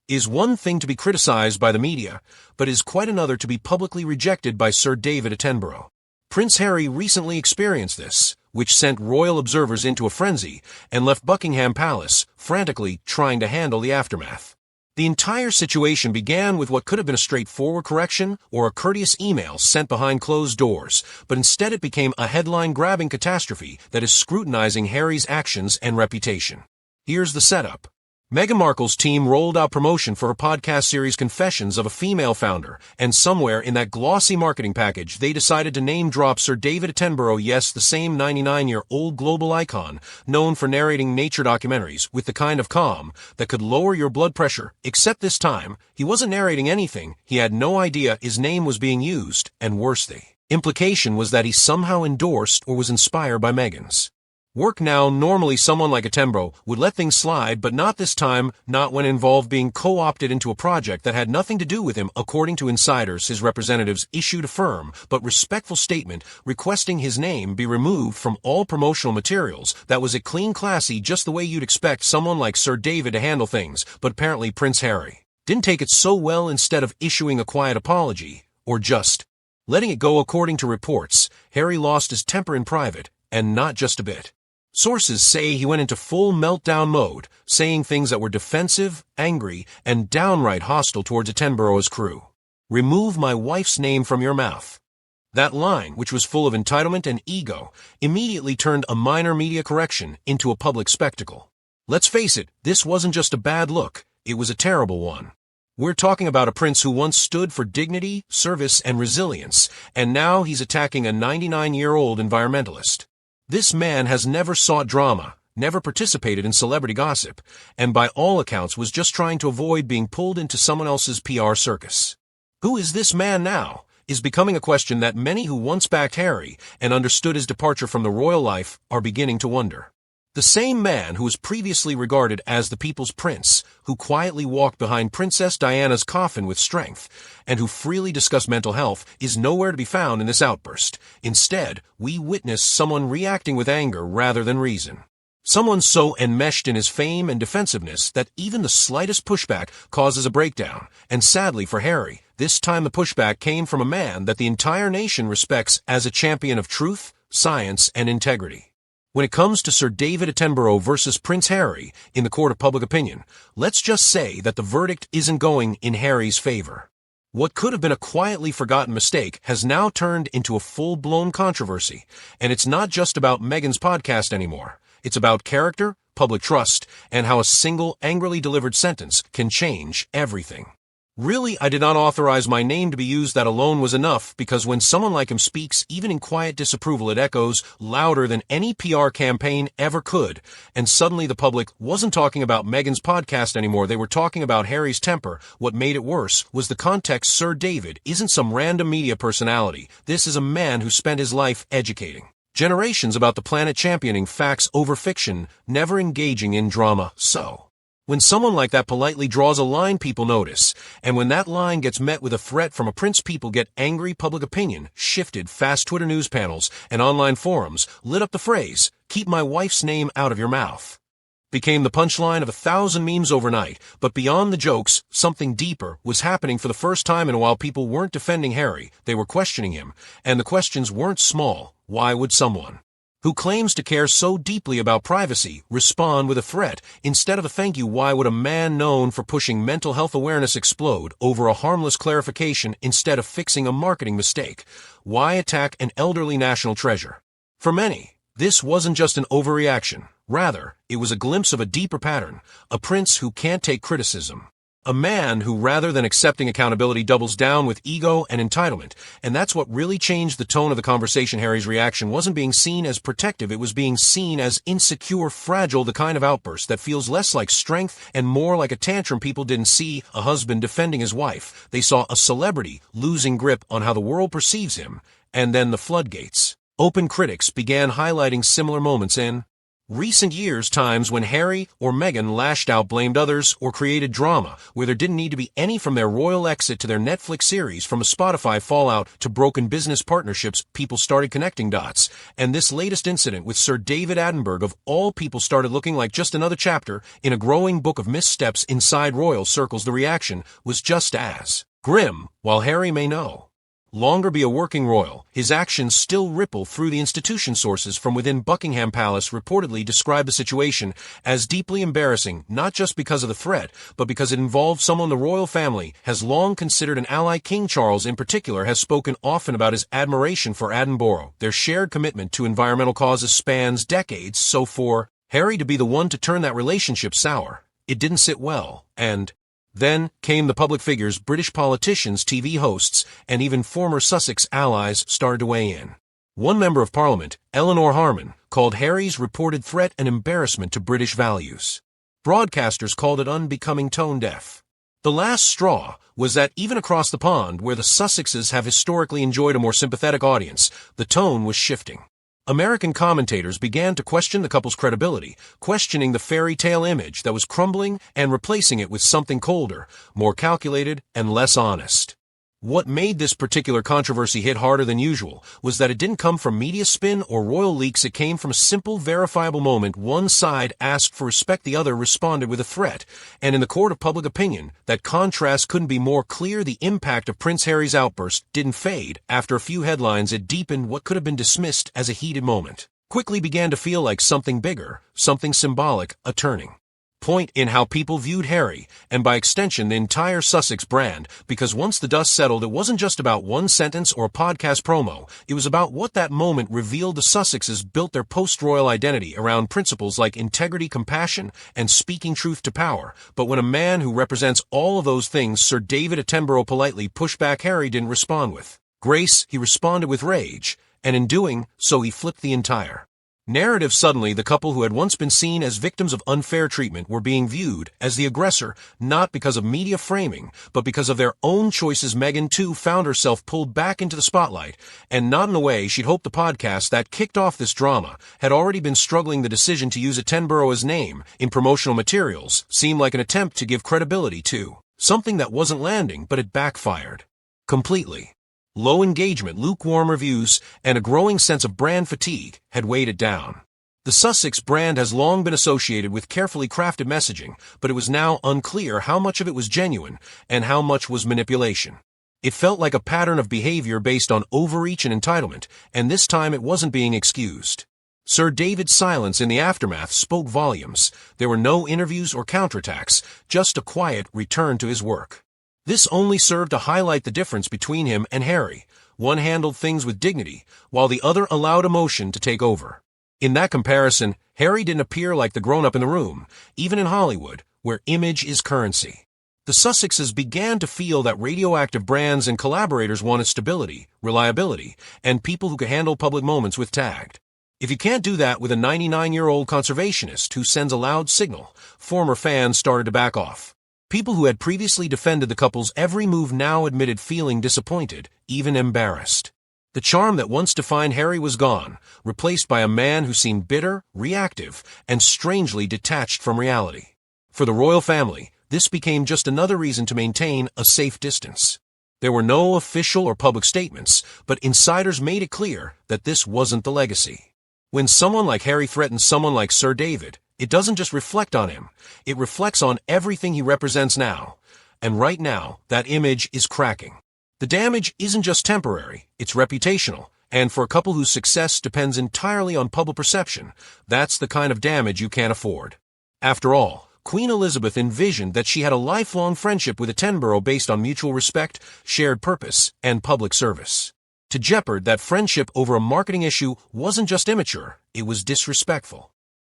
is one thing to be criticized by the media, but is quite another to be publicly rejected by Sir David Attenborough. Prince Harry recently experienced this, which sent royal observers into a frenzy and left Buckingham Palace frantically trying to handle the aftermath. The entire situation began with what could have been a straightforward correction or a courteous email sent behind closed doors, but instead it became a headline-grabbing catastrophe that is scrutinizing Harry's actions and reputation. Here's the setup. Meghan Markle's team rolled out promotion for her podcast series Confessions of a Female Founder, and somewhere in that glossy marketing package they decided to name-drop Sir David Attenborough, yes, the same 99-year-old global icon, known for narrating nature documentaries with the kind of calm that could lower your blood pressure, except this time, he wasn't narrating anything, he had no idea his name was being used, and worse, the implication was that he somehow endorsed or was inspired by Meghan's work. Now, normally someone like Attenborough would let things slide, but not this time, not when involved being co-opted into a project that had nothing to do with him. According to insiders, his representatives issued a firm but respectful statement requesting his name be removed from all promotional materials. That was a clean, classy, just the way you'd expect someone like Sir David to handle things, but apparently Prince Harry didn't take it so well. Instead of issuing a quiet apology, or just letting it go, according to reports, Harry lost his temper in private, and not just a bit. Sources say he went into full meltdown mode, saying things that were defensive, angry, and downright hostile towards Attenborough's crew. "Remove my wife's name from your mouth." That line, which was full of entitlement and ego, immediately turned a minor media correction into a public spectacle. Let's face it, this wasn't just a bad look, it was a terrible one. We're talking about a prince who once stood for dignity, service, and resilience, and now he's attacking a 99-year-old environmentalist. This man has never sought drama, never participated in celebrity gossip, and by all accounts was just trying to avoid being pulled into someone else's PR circus. Who is this man now? Is becoming a question that many who once backed Harry and understood his departure from the royal life are beginning to wonder. The same man who was previously regarded as the people's prince, who quietly walked behind Princess Diana's coffin with strength, and who freely discussed mental health, is nowhere to be found in this outburst. Instead, we witness someone reacting with anger rather than reason. Someone so enmeshed in his fame and defensiveness that even the slightest pushback causes a breakdown. And sadly for Harry, this time the pushback came from a man that the entire nation respects as a champion of truth, science, and integrity. When it comes to Sir David Attenborough versus Prince Harry in the court of public opinion, let's just say that the verdict isn't going in Harry's favor. What could have been a quietly forgotten mistake has now turned into a full-blown controversy, and it's not just about Meghan's podcast anymore. It's about character, public trust, and how a single angrily delivered sentence can change everything. Really, I did not authorize my name to be used. That alone was enough, because when someone like him speaks, even in quiet disapproval, it echoes louder than any PR campaign ever could. And suddenly the public wasn't talking about Meghan's podcast anymore. They were talking about Harry's temper. What made it worse was the context. Sir David isn't some random media personality. This is a man who spent his life educating generations about the planet, championing facts over fiction, never engaging in drama. So when someone like that politely draws a line, people notice. And when that line gets met with a threat from a prince, people get angry. Public opinion shifted fast. Twitter news panels and online forums lit up. The phrase, "keep my wife's name out of your mouth," became the punchline of 1,000 memes overnight. But beyond the jokes, something deeper was happening for the first time in a while. People weren't defending Harry, they were questioning him. And the questions weren't small. Why would someone who claims to care so deeply about privacy respond with a threat instead of a thank you? Why would a man known for pushing mental health awareness explode over a harmless clarification instead of fixing a marketing mistake? Why attack an elderly national treasure? For many, this wasn't just an overreaction. Rather, it was a glimpse of a deeper pattern, a prince who can't take criticism. A man who, rather than accepting accountability, doubles down with ego and entitlement. And that's what really changed the tone of the conversation. Harry's reaction wasn't being seen as protective, it was being seen as insecure, fragile, the kind of outburst that feels less like strength and more like a tantrum. People didn't see a husband defending his wife. They saw a celebrity losing grip on how the world perceives him. And then the floodgates open. Critics began highlighting similar moments in Recent years times when Harry or Meghan lashed out, blamed others, or created drama where there didn't need to be any, from their royal exit to their Netflix series, from a Spotify fallout to broken business partnerships, people started connecting dots. And this latest incident with Sir David Attenborough, of all people, started looking like just another chapter in a growing book of missteps inside royal circles. The reaction was just as grim. While Harry may no longer be a working royal, his actions still ripple through the institution. Sources from within Buckingham Palace reportedly describe the situation as deeply embarrassing, not just because of the threat, but because it involved someone the royal family has long considered an ally. King Charles, in particular, has spoken often about his admiration for Attenborough. Their shared commitment to environmental causes spans decades, so for Harry to be the one to turn that relationship sour, it didn't sit well. And then came the public figures. British politicians, TV hosts, and even former Sussex allies started to weigh in. One member of Parliament, Eleanor Harman, called Harry's reported threat an embarrassment to British values. Broadcasters called it unbecoming, tone deaf. The last straw was that even across the pond, where the Sussexes have historically enjoyed a more sympathetic audience, the tone was shifting. American commentators began to question the couple's credibility, questioning the fairy tale image that was crumbling and replacing it with something colder, more calculated, and less honest. What made this particular controversy hit harder than usual was that it didn't come from media spin or royal leaks. It came from a simple, verifiable moment. One side asked for respect, the other responded with a threat. And in the court of public opinion, that contrast couldn't be more clear. The impact of Prince Harry's outburst didn't fade. After a few headlines, it deepened. What could have been dismissed as a heated moment quickly began to feel like something bigger, something symbolic, a turning point in how people viewed Harry, and by extension the entire Sussex brand, because once the dust settled, it wasn't just about one sentence or a podcast promo. It was about what that moment revealed. The Sussexes built their post-royal identity around principles like integrity, compassion, and speaking truth to power. But when a man who represents all of those things, Sir David Attenborough, politely pushed back, Harry didn't respond with grace, he responded with rage, and in doing so he flipped the entire narrative. Suddenly, the couple who had once been seen as victims of unfair treatment were being viewed as the aggressor, not because of media framing, but because of their own choices. Meghan, too, found herself pulled back into the spotlight, and not in a way she'd hoped. The podcast that kicked off this drama had already been struggling. The decision to use Attenborough's name in promotional materials seemed like an attempt to give credibility to something that wasn't landing, but it backfired completely. Low engagement, lukewarm reviews, and a growing sense of brand fatigue had weighed it down. The Sussex brand has long been associated with carefully crafted messaging, but it was now unclear how much of it was genuine and how much was manipulation. It felt like a pattern of behavior based on overreach and entitlement, and this time it wasn't being excused. Sir David's silence in the aftermath spoke volumes. There were no interviews or counterattacks, just a quiet return to his work. This only served to highlight the difference between him and Harry. One handled things with dignity, while the other allowed emotion to take over. In that comparison, Harry didn't appear like the grown-up in the room, even in Hollywood, where image is currency. The Sussexes began to feel that radioactive brands and collaborators wanted stability, reliability, and people who could handle public moments with tact. If you can't do that with a 99-year-old conservationist who sends a loud signal, former fans started to back off. People who had previously defended the couple's every move now admitted feeling disappointed, even embarrassed. The charm that once defined Harry was gone, replaced by a man who seemed bitter, reactive, and strangely detached from reality. For the royal family, this became just another reason to maintain a safe distance. There were no official or public statements, but insiders made it clear that this wasn't the legacy. When someone like Harry threatens someone like Sir David, it doesn't just reflect on him, it reflects on everything he represents now. And right now, that image is cracking. The damage isn't just temporary, it's reputational. And for a couple whose success depends entirely on public perception, that's the kind of damage you can't afford. After all, Queen Elizabeth envisioned that she had a lifelong friendship with Attenborough based on mutual respect, shared purpose, and public service. To jeopard that friendship over a marketing issue wasn't just immature, it was disrespectful.